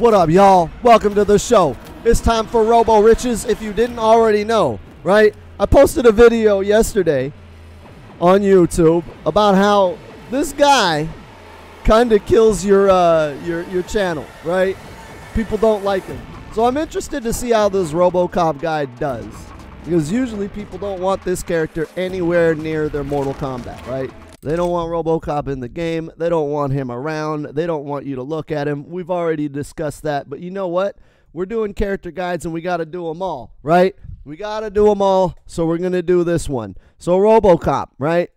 What up, y'all? Welcome to the show. It's time for Robo Riches, if you didn't already know, right? I posted a video yesterday on YouTube about how this guy kind of kills your channel, right? People don't like him. So I'm interested to see how this Robocop guy does, because usually people don't want this character anywhere near their Mortal Kombat, right? They don't want Robocop in the game. They don't want him around. They don't want you to look at him. We've already discussed that. But you know what? We're doing character guides, and we got to do them all, right? We got to do them all, so we're going to do this one. So Robocop, right?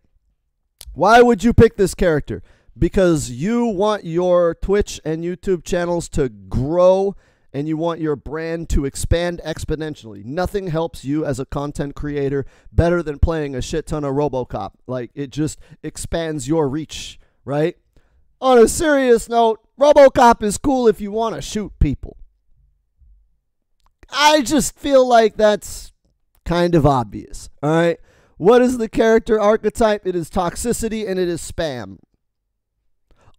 Why would you pick this character? Because you want your Twitch and YouTube channels to grow, and you want your brand to expand exponentially. Nothing helps you as a content creator better than playing a shit ton of Robocop. Like, it just expands your reach, right? On a serious note, Robocop is cool if you want to shoot people. I just feel like that's kind of obvious, all right? What is the character archetype? It is toxicity and it is spam.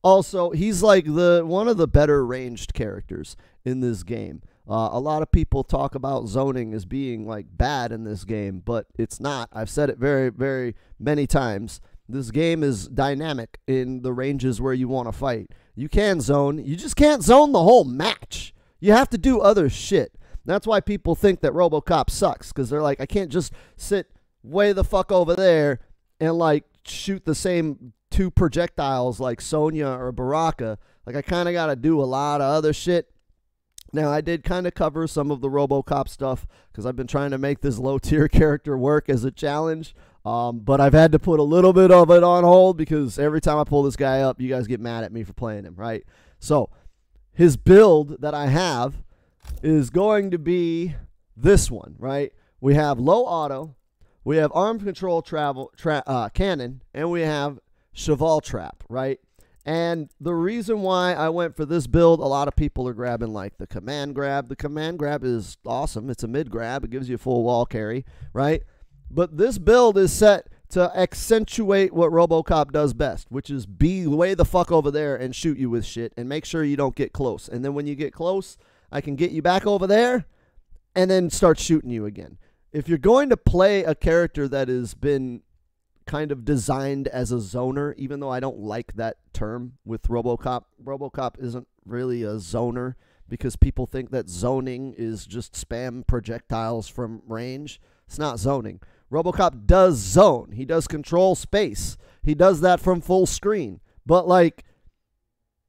Also, he's like one of the better ranged characters in this game. A lot of people talk about zoning as being like bad in this game, but it's not. I've said it very, very many times. This game is dynamic in the ranges where you want to fight. You can zone. You just can't zone the whole match. You have to do other shit. That's why people think that Robocop sucks, because they're like, I can't just sit way the fuck over there and like shoot the same two projectiles like Sonya or Baraka. Like, I kind of got to do a lot of other shit. Now, I did kind of cover some of the Robocop stuff because I've been trying to make this low-tier character work as a challenge, but I've had to put a little bit of it on hold because every time I pull this guy up, you guys get mad at me for playing him, right? So, his build that I have is going to be this one, right? We have low auto, we have arm control cannon, and we have Cheval Trap, right? And the reason why I went for this build, a lot of people are grabbing like the command grab. The command grab is awesome. It's a mid grab. It gives you a full wall carry, right? But this build is set to accentuate what Robocop does best, which is be way the fuck over there and shoot you with shit and make sure you don't get close. And then when you get close, I can get you back over there and then start shooting you again. If you're going to play a character that has been kind of designed as a zoner, even though I don't like that term with Robocop. Robocop isn't really a zoner because people think that zoning is just spam projectiles from range. It's not zoning. Robocop does zone. He does control space. He does that from full screen. But like,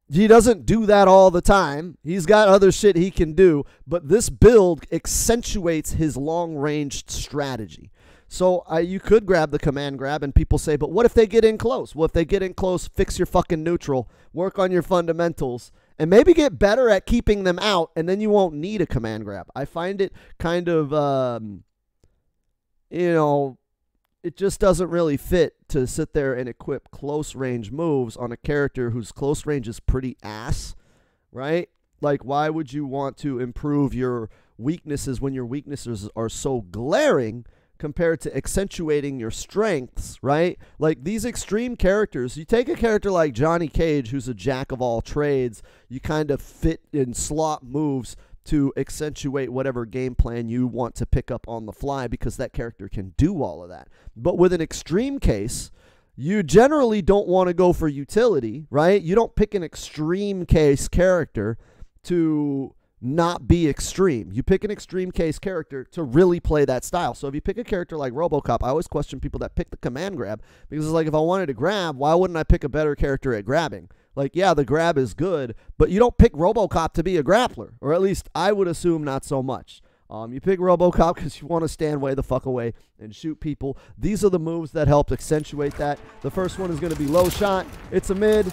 he doesn't do that all the time. He's got other shit he can do, but this build accentuates his long-range strategy. So you could grab the command grab, and people say, but what if they get in close? Well, if they get in close, fix your fucking neutral, work on your fundamentals, and maybe get better at keeping them out, and then you won't need a command grab. I find it kind of, you know, it just doesn't really fit to sit there and equip close range moves on a character whose close range is pretty ass, right? Like, why would you want to improve your weaknesses when your weaknesses are so glaring compared to accentuating your strengths, right? Like, these extreme characters, you take a character like Johnny Cage, who's a jack of all trades, you kind of fit and slot moves to accentuate whatever game plan you want to pick up on the fly because that character can do all of that. But with an extreme case, you generally don't want to go for utility, right? You don't pick an extreme case character to not be extreme. You pick an extreme case character to really play that style. So if you pick a character like Robocop, I always question people that pick the command grab because it's like, if I wanted to grab, why wouldn't I pick a better character at grabbing? Like, yeah, the grab is good, but you don't pick Robocop to be a grappler, or at least I would assume not so much. You pick Robocop because you want to stand way the fuck away and shoot people. These are the moves that help accentuate that. The first one is going to be low shot. It's a mid.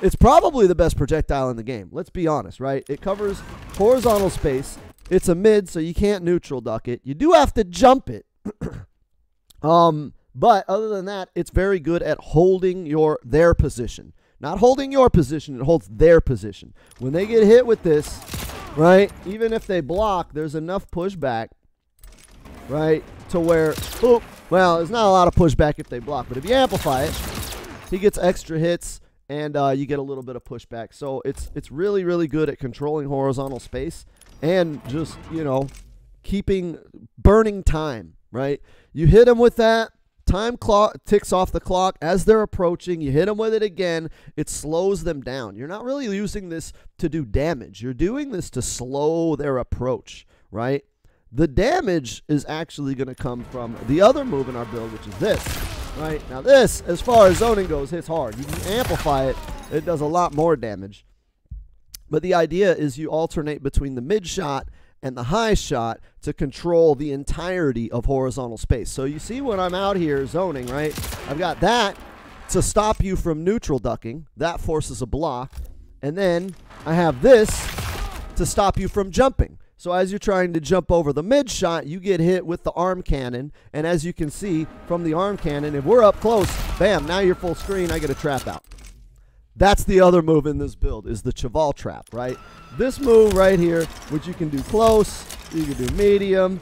It's probably the best projectile in the game. Let's be honest, right? It covers horizontal space. It's a mid, so you can't neutral duck it. You do have to jump it. But other than that, it's very good at holding their position. Not holding your position, it holds their position. When they get hit with this, right, even if they block, there's enough pushback, right, to where, well, there's not a lot of pushback if they block, but if you amplify it, he gets extra hits, and you get a little bit of pushback. So it's really, really good at controlling horizontal space and just, you know, burning time, right? You hit them with that, time clock ticks off the clock as they're approaching. You hit them with it again, it slows them down. You're not really using this to do damage. You're doing this to slow their approach, right? The damage is actually going to come from the other move in our build, which is this, right? Now this, as far as zoning goes, hits hard. You can amplify it. It does a lot more damage. But the idea is you alternate between the mid shot and the high shot to control the entirety of horizontal space. So you see when I'm out here zoning, right? I've got that to stop you from neutral ducking. That forces a block. And then I have this to stop you from jumping. So as you're trying to jump over the mid shot, you get hit with the arm cannon. And as you can see from the arm cannon, if we're up close, bam, now you're full screen, I get a trap out. That's the other move in this build, is the Cheval trap, right? This move right here, which you can do close, you can do medium,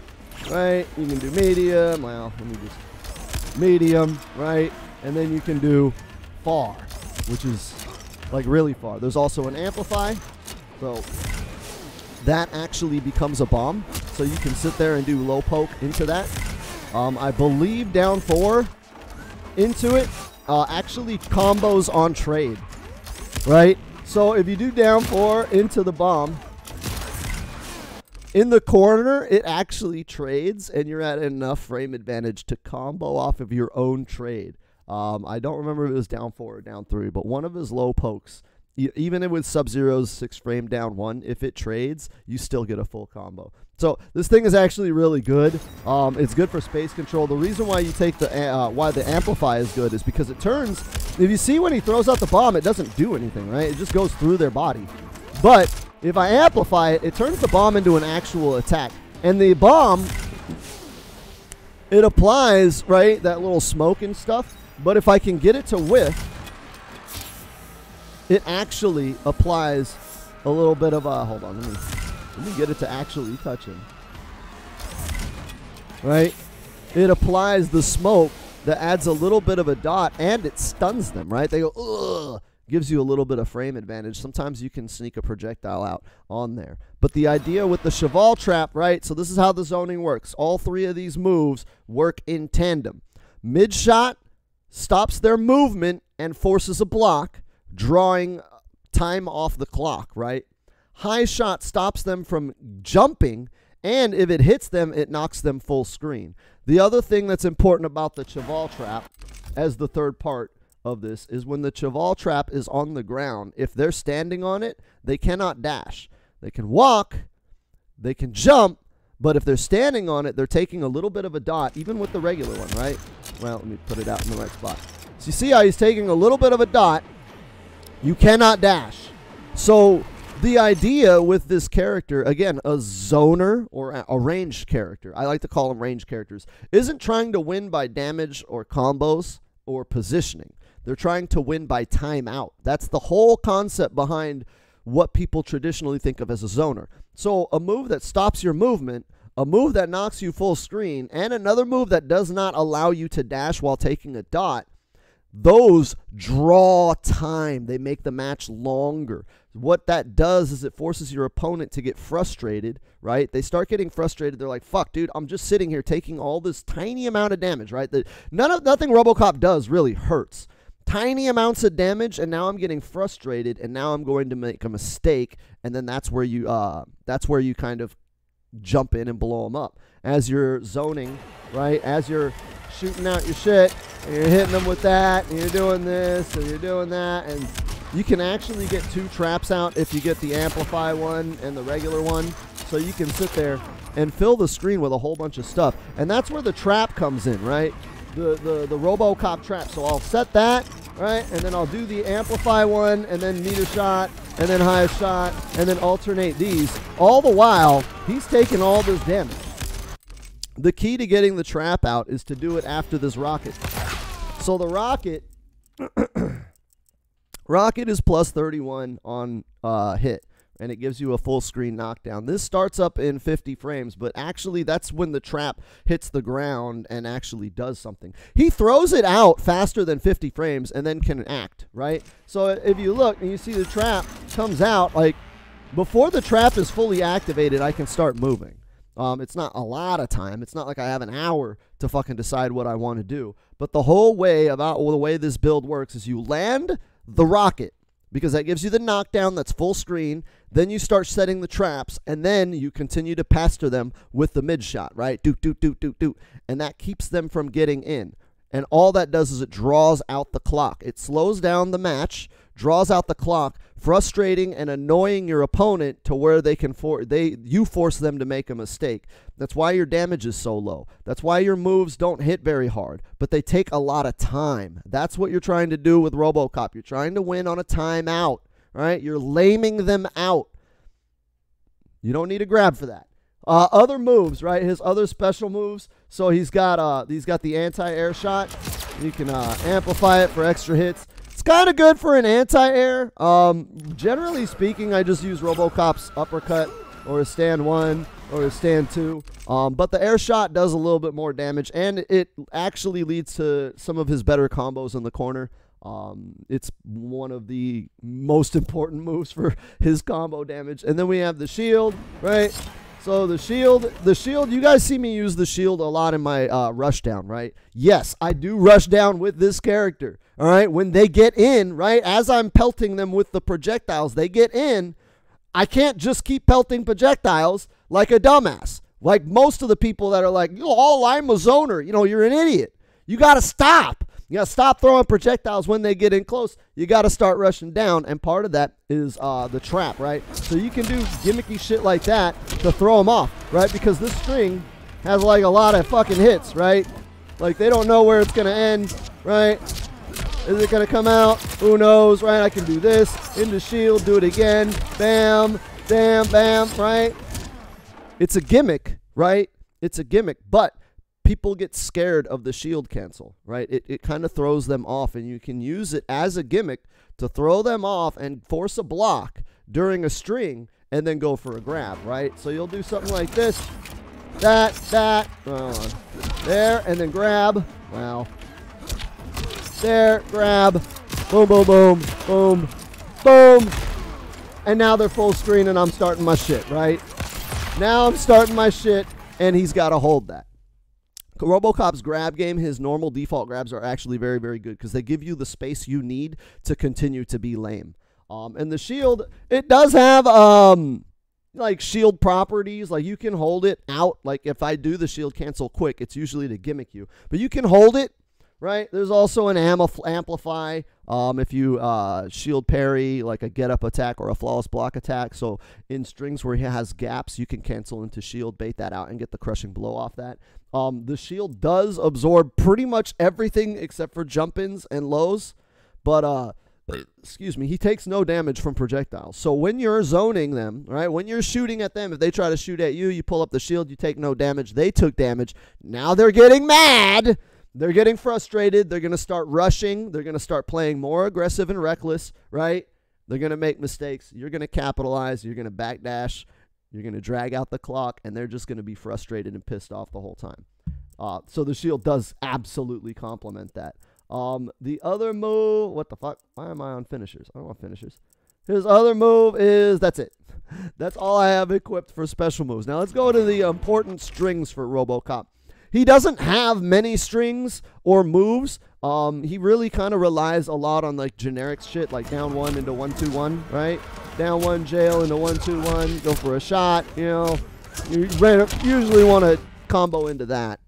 right? You can do medium, well, let me just, medium, right? And then you can do far, which is like really far. There's also an amplify, so that actually becomes a bomb. So you can sit there and do low poke into that. I believe down 4 into it actually combos on trade. Right? So if you do down 4 into the bomb, in the corner, it actually trades, and you're at enough frame advantage to combo off of your own trade. I don't remember if it was down 4 or down 3, but one of his low pokes, even with Sub-Zero's 6 frame down 1, if it trades, you still get a full combo. So this thing is actually really good. It's good for space control. The reason why you take the why the amplify is good is because it turns. If you see when he throws out the bomb, it doesn't do anything, right? It just goes through their body. But if I amplify it, it turns the bomb into an actual attack. And the bomb, it applies, right, that little smoke and stuff. But if I can get it to whiff, it actually applies a little bit of a, hold on, let me get it to actually touch him. Right? It applies the smoke that adds a little bit of a dot, and it stuns them, right? They go, ugh, gives you a little bit of frame advantage. Sometimes you can sneak a projectile out on there. But the idea with the Cheval trap, right? So this is how the zoning works. All 3 of these moves work in tandem. Mid shot stops their movement and forces a block, drawing time off the clock, right? High shot stops them from jumping, and if it hits them, it knocks them full screen. The other thing that's important about the Cheval trap, as the third part of this, is when the Cheval trap is on the ground, if they're standing on it, they cannot dash. They can walk, they can jump, but if they're standing on it, they're taking a little bit of a dot, even with the regular one, right? Well, let me put it out in the right spot. So you see how he's taking a little bit of a dot. You cannot dash. So the idea with this character, again, a zoner or a ranged character, I like to call them ranged characters, isn't trying to win by damage or combos or positioning. They're trying to win by timeout. That's the whole concept behind what people traditionally think of as a zoner. So a move that stops your movement, a move that knocks you full screen, and another move that does not allow you to dash while taking a dot, those draw time. They make the match longer. What that does is it forces your opponent to get frustrated, right? They start getting frustrated. They're like, fuck, dude, I'm just sitting here taking all this tiny amount of damage, right? Nothing Robocop does really hurts. Tiny amounts of damage, and now I'm getting frustrated, and now I'm going to make a mistake, and then that's where you kind of jump in and blow them up. As you're zoning, right? As you're shooting out your shit, and you're hitting them with that, and you're doing this, and you're doing that, and you can actually get 2 traps out if you get the amplify one and the regular one. So you can sit there and fill the screen with a whole bunch of stuff. And that's where the trap comes in, right? The Robocop trap. So I'll set that, right? And then I'll do the amplify one, and then meter shot, and then highest shot, and then alternate these. All the while, he's taking all this damage. The key to getting the trap out is to do it after this rocket. So the rocket, rocket is plus 31 on hit. and it gives you a full screen knockdown. This starts up in 50 frames, but actually that's when the trap hits the ground and actually does something. He throws it out faster than 50 frames and then can act, right? So if you look and you see the trap comes out, like before the trap is fully activated, I can start moving. It's not a lot of time. It's not like I have an hour to fucking decide what I want to do. But the whole way about the way this build works is you land the rocket, because that gives you the knockdown that's full screen. Then you start setting the traps, and then you continue to pester them with the mid shot, right? Doot, doot, doot, doot, doot. And that keeps them from getting in. And all that does is it draws out the clock. It slows down the match, draws out the clock, frustrating and annoying your opponent to where they can you force them to make a mistake. That's why your damage is so low. That's why your moves don't hit very hard, but they take a lot of time. That's what you're trying to do with Robocop. You're trying to win on a timeout, right? You're laming them out. You don't need a grab for that. Other moves, right? His other special moves. So he's got the anti-air shot. You can amplify it for extra hits. It's kind of good for an anti-air. Generally speaking, I just use Robocop's uppercut or his stand 1 or his stand 2. But the air shot does a little bit more damage, and it actually leads to some of his better combos in the corner. It's one of the most important moves for his combo damage. And then we have the shield, right? So the shield, you guys see me use the shield a lot in my rush down, right? Yes, I do rush down with this character, all right? When they get in, right, as I'm pelting them with the projectiles, they get in. I can't just keep pelting projectiles like a dumbass. Like most of the people that are like, oh, I'm a zoner. You know, you're an idiot. You got to stop. You got to stop throwing projectiles when they get in close. You got to start rushing down, and part of that is the trap, right? So you can do gimmicky shit like that to throw them off, right? Because this string has like a lot of fucking hits, right? Like they don't know where it's going to end, right? Is it going to come out? Who knows, right? I can do this, into shield, do it again, bam, bam, bam, right? It's a gimmick, right? It's a gimmick, but people get scared of the shield cancel, right? It kind of throws them off, and you can use it as a gimmick to throw them off and force a block during a string and then go for a grab, right? So you'll do something like this, that, there, and then grab. Wow. There, grab, boom, boom, boom, boom, boom. And now they're full screen, and I'm starting my shit, right? Now I'm starting my shit, and he's got to hold that. Robocop's grab game, his normal default grabs are actually very, very good because they give you the space you need to continue to be lame. And the shield, it does have like shield properties. Like you can hold it out. Like if I do the shield cancel quick, it's usually to gimmick you. But you can hold it, right? There's also an amplify if you shield parry, like a get-up attack or a flawless block attack. So in strings where he has gaps, you can cancel into shield, bait that out, and get the crushing blow off that. The shield does absorb pretty much everything except for jump-ins and lows, but excuse me, he takes no damage from projectiles. So when you're zoning them, right, when you're shooting at them, if they try to shoot at you, you pull up the shield, you take no damage. They took damage. Now they're getting mad. They're getting frustrated. They're going to start rushing. They're going to start playing more aggressive and reckless, right? They're going to make mistakes. You're going to capitalize. You're going to backdash. You're going to drag out the clock, and they're just going to be frustrated and pissed off the whole time. So the shield does absolutely complement that. The other move, what the fuck? Why am I on finishers? I don't want finishers. His other move is, that's it. That's all I have equipped for special moves. Now let's go to the important strings for Robocop. He doesn't have many strings or moves. He really kind of relies a lot on like generic shit, like down 1 into 1-2-1, right? Down 1 jail into 1-2-1, go for a shot, you know. You usually want to combo into that.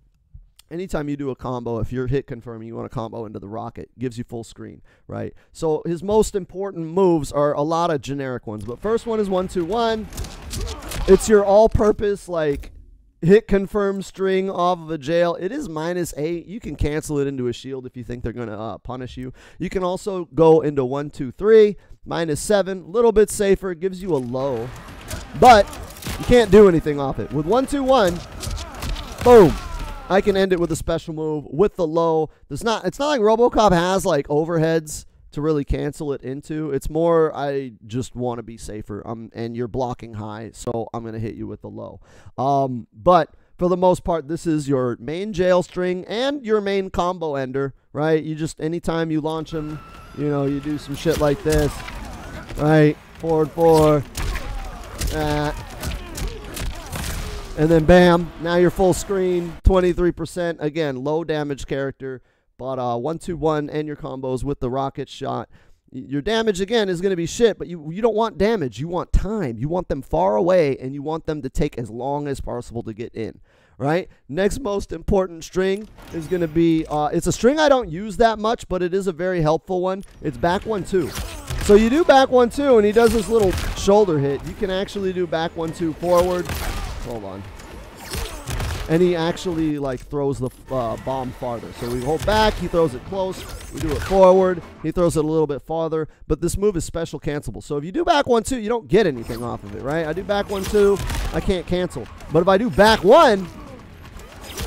Anytime you do a combo, if you're hit confirming, you want to combo into the rocket. Gives you full screen, right? So his most important moves are a lot of generic ones. But first one is 1-2-1. It's your all-purpose, like, hit confirm string off of a jail. It is -8. You can cancel it into a shield if you think they're going to punish you. You can also go into 1-2-3, -7. A little bit safer. It gives you a low. But you can't do anything off it. With 1-2-1, boom. I can end it with a special move with the low. It's not like Robocop has like overheads to really cancel it into. It's more I just want to be safer, and you're blocking high, so I'm going to hit you with the low. But for the most part, this is your main jail string and your main combo ender, right? You just, anytime you launch them, you know, you do some shit like this, right? Forward 4, and then bam, now you're full screen, 23%. Again, low damage character, but 1-2-1 and your combos with the rocket shot. Your damage, again, is going to be shit, but you don't want damage. You want time. You want them far away, and you want them to take as long as possible to get in, right? Next most important string is going to be, it's a string I don't use that much, but it is a very helpful one. It's back 1-2. So you do back 1-2, and he does this little shoulder hit. You can actually do back 1-2 forward. Hold on. And he actually like throws the bomb farther. So we hold back, he throws it close, we do it forward, he throws it a little bit farther, but this move is special cancelable. So if you do back 1-2, you don't get anything off of it, right? I do back 1-2, I can't cancel. But if I do back 1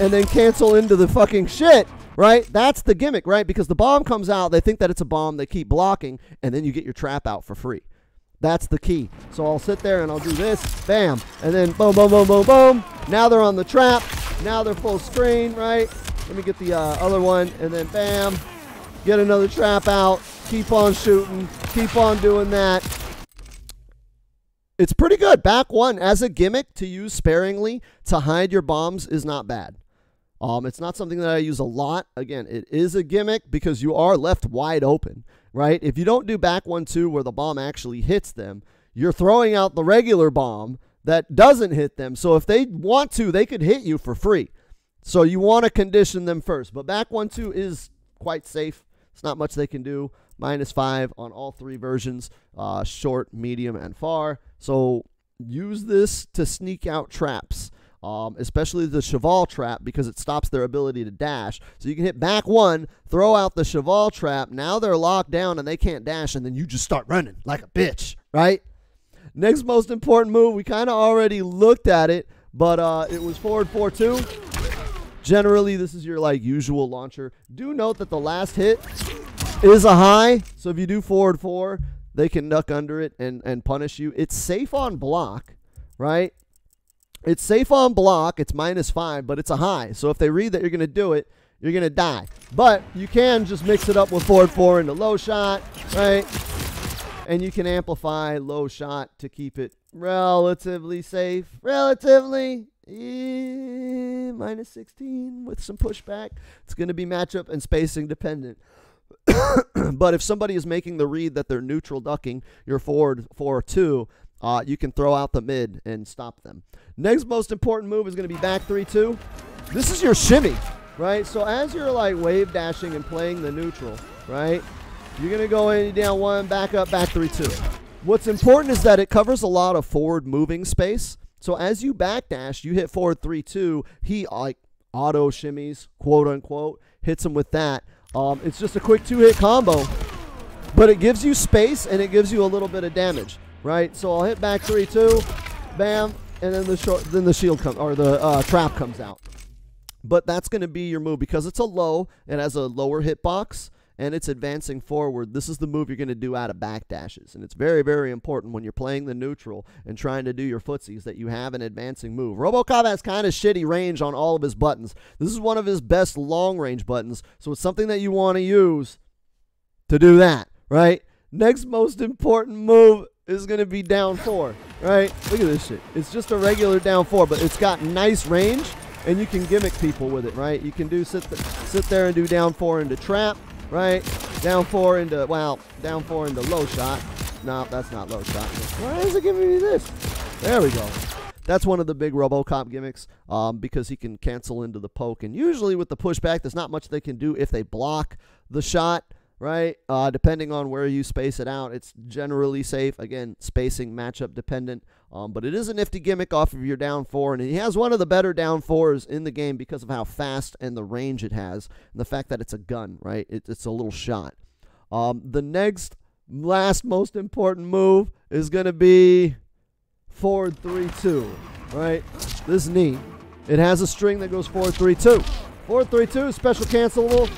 and then cancel into the fucking shit, right? That's the gimmick, right? Because the bomb comes out, they think that it's a bomb, they keep blocking, and then you get your trap out for free. That's the key. So I'll sit there and I'll do this, bam, and then boom, boom, boom, boom, boom. Now they're on the trap. Now they're full screen, right? Let me get the other one, and then bam, get another trap out. Keep on shooting. Keep on doing that. It's pretty good. Back 1 as a gimmick to use sparingly to hide your bombs is not bad. It's not something that I use a lot. Again, it is a gimmick because you are left wide open, right? If you don't do back 1-2 where the bomb actually hits them, you're throwing out the regular bomb that doesn't hit them. So if they want to, they could hit you for free. So you want to condition them first. But back 1-2 is quite safe. It's not much they can do. -5 on all 3 versions, short, medium, and far. So use this to sneak out traps. Especially the Cheval trap, because it stops their ability to dash. So you can hit back 1, throw out the Cheval trap. Now they're locked down and they can't dash, and then you just start running like a bitch, right? Next most important move, we kind of already looked at it, but it was forward 4-2. Generally, this is your like usual launcher. Do note that the last hit is a high, so if you do forward 4, they can duck under it and punish you. It's safe on block, right? It's safe on block. It's -5, but it's a high. So if they read that you're going to do it, you're going to die. But you can just mix it up with forward 4 into low shot, right? And you can amplify low shot to keep it relatively safe. Relatively. -16 with some pushback. It's going to be matchup and spacing dependent. But if somebody is making the read that they're neutral ducking your forward 4-2, you can throw out the mid and stop them. Next most important move is going to be back 3-2. This is your shimmy, right? So as you're like wave dashing and playing the neutral, right? You're going to go in, down 1, back up, back 3-2. What's important is that it covers a lot of forward moving space. So as you backdash, you hit forward 3-2, he like auto shimmies, quote unquote, hits him with that. It's just a quick 2-hit combo, but it gives you space and it gives you a little bit of damage, right? So I'll hit back 3-2, bam, and then the shield comes, or the trap comes out. But that's going to be your move because it's a low. It has a lower hitbox and it's advancing forward. This is the move you're going to do out of backdashes, and it's very, very important when you're playing the neutral and trying to do your footsies that you have an advancing move. Robocop has kind of shitty range on all of his buttons. This is one of his best long-range buttons, so it's something that you want to use to do that, right? Next most important move is going to be down 4, right? Look at this shit. It's just a regular down 4, but it's got nice range, and you can gimmick people with it, right? You can do sit there and do down 4 into trap, right? Down 4 into, well, down 4 into low shot. No, that's not low shot. Why is it giving me this? There we go. That's one of the big Robocop gimmicks because he can cancel into the poke. And usually with the pushback, there's not much they can do if they block the shot, right? Depending on where you space it out, it's generally safe. Again, spacing matchup dependent. But it is a nifty gimmick off of your down 4, and he has one of the better down 4s in the game because of how fast and the range it has, and the fact that it's a gun, right? It's a little shot. The last most important move is going to be forward 3-2, right? This knee, it has a string that goes forward 3-2. Forward 3-2 is special cancelable.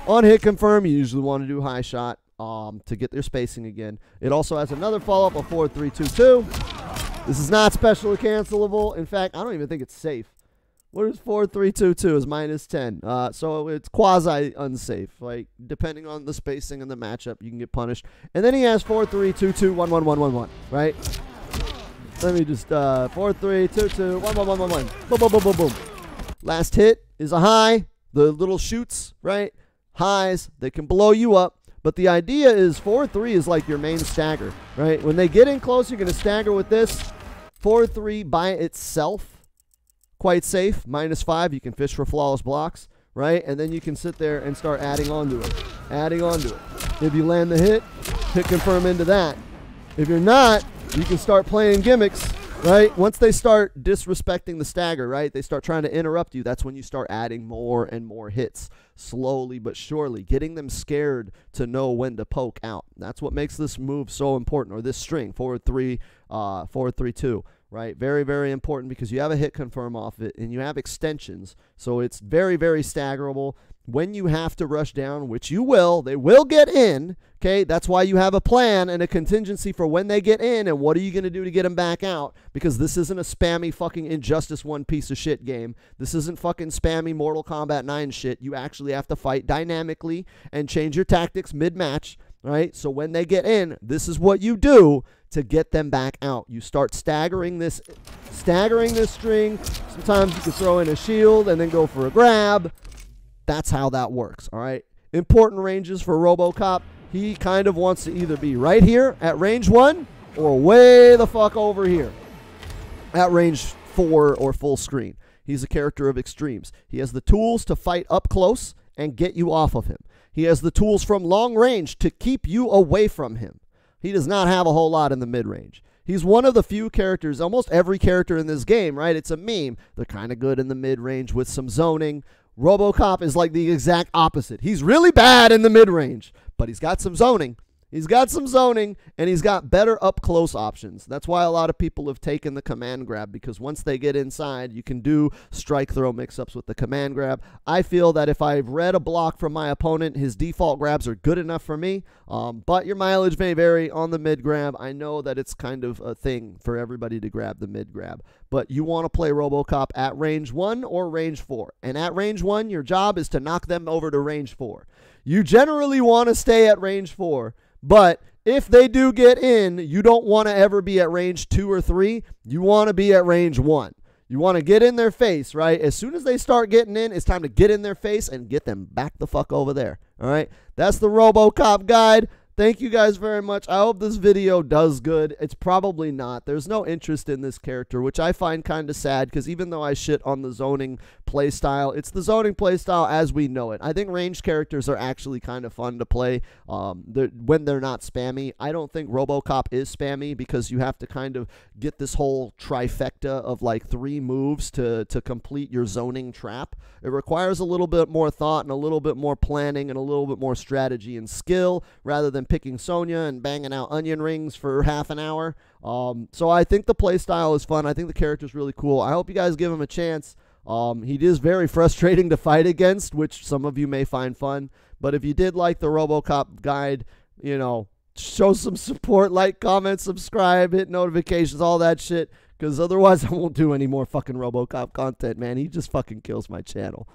On hit confirm, you usually want to do high shot. to get their spacing again. It also has another follow-up of 4-3-2-2. This is not specially cancelable. In fact, I don't even think it's safe. What is 4-3-2-2 is -10. So it's quasi unsafe. Like, depending on the spacing and the matchup, you can get punished. And then he has 4-3-2-2-1-1-1-1-1-1, right? Let me just 4-3-2-2-1-1-1-1-1. Boom, boom, boom, boom, boom. Last hit is a high. The little shoots, right? Highs, they can blow you up. But the idea is 4-3 is like your main stagger, right? When they get in close, you're going to stagger with this. 4-3 by itself, quite safe. -5, you can fish for flawless blocks, right? And then you can sit there and start adding onto it. Adding onto it. If you land the hit confirm into that. If you're not, you can start playing gimmicks, right? Once they start disrespecting the stagger, right? They start trying to interrupt you. That's when you start adding more and more hits. Slowly but surely, getting them scared to know when to poke out. That's what makes this move so important, or this string, 4-3, 4-3-2, right? Very, very important because you have a hit confirm off it, and you have extensions. So it's very, very staggerable. When you have to rush down, which you will, they will get in, okay? That's why you have a plan and a contingency for when they get in, and what are you going to do to get them back out? Because this isn't a spammy fucking Injustice 1 piece of shit game. This isn't fucking spammy Mortal Kombat 9 shit. You actually have to fight dynamically and change your tactics mid-match, right? So when they get in, this is what you do to get them back out. You start staggering this string. Sometimes you can throw in a shield and then go for a grab. That's how that works, all right? Important ranges for Robocop. He kind of wants to either be right here at range 1 or way the fuck over here at range 4 or full screen. He's a character of extremes. He has the tools to fight up close and get you off of him. He has the tools from long range to keep you away from him. He does not have a whole lot in the mid-range. He's one of the few characters, almost every character in this game, right? It's a meme. They're kind of good in the mid-range with some zoning. Robocop is like the exact opposite. He's really bad in the mid-range, but he's got some zoning. He's got some zoning, and he's got better up-close options. That's why a lot of people have taken the command grab, because once they get inside, you can do strike-throw mix-ups with the command grab. I feel that if I've read a block from my opponent, his default grabs are good enough for me, but your mileage may vary on the mid-grab. I know that it's kind of a thing for everybody to grab the mid-grab, but you want to play Robocop at range 1 or range 4, and at range 1, your job is to knock them over to range 4. You generally want to stay at range 4, but if they do get in, you don't want to ever be at range 2 or 3. You want to be at range 1. You want to get in their face, right? As soon as they start getting in, it's time to get in their face and get them back the fuck over there, all right? That's the Robocop guide. Thank you guys very much. I hope this video does good. It's probably not. There's no interest in this character, which I find kind of sad, because even though I shit on the zoning playstyle, it's the zoning playstyle as we know it. I think ranged characters are actually kind of fun to play when they're not spammy. I don't think Robocop is spammy, because you have to kind of get this whole trifecta of like 3 moves to complete your zoning trap. It requires a little bit more thought and a little bit more planning and a little bit more strategy and skill, rather than picking Sonya and banging out onion rings for half an hour. So I think the play style is fun. I think the character's really cool. I hope you guys give him a chance. He is very frustrating to fight against, which some of you may find fun. But if you did like the Robocop guide, you know, show some support, like, comment, subscribe, hit notifications, all that shit. Because otherwise I won't do any more fucking Robocop content, man. He just fucking kills my channel.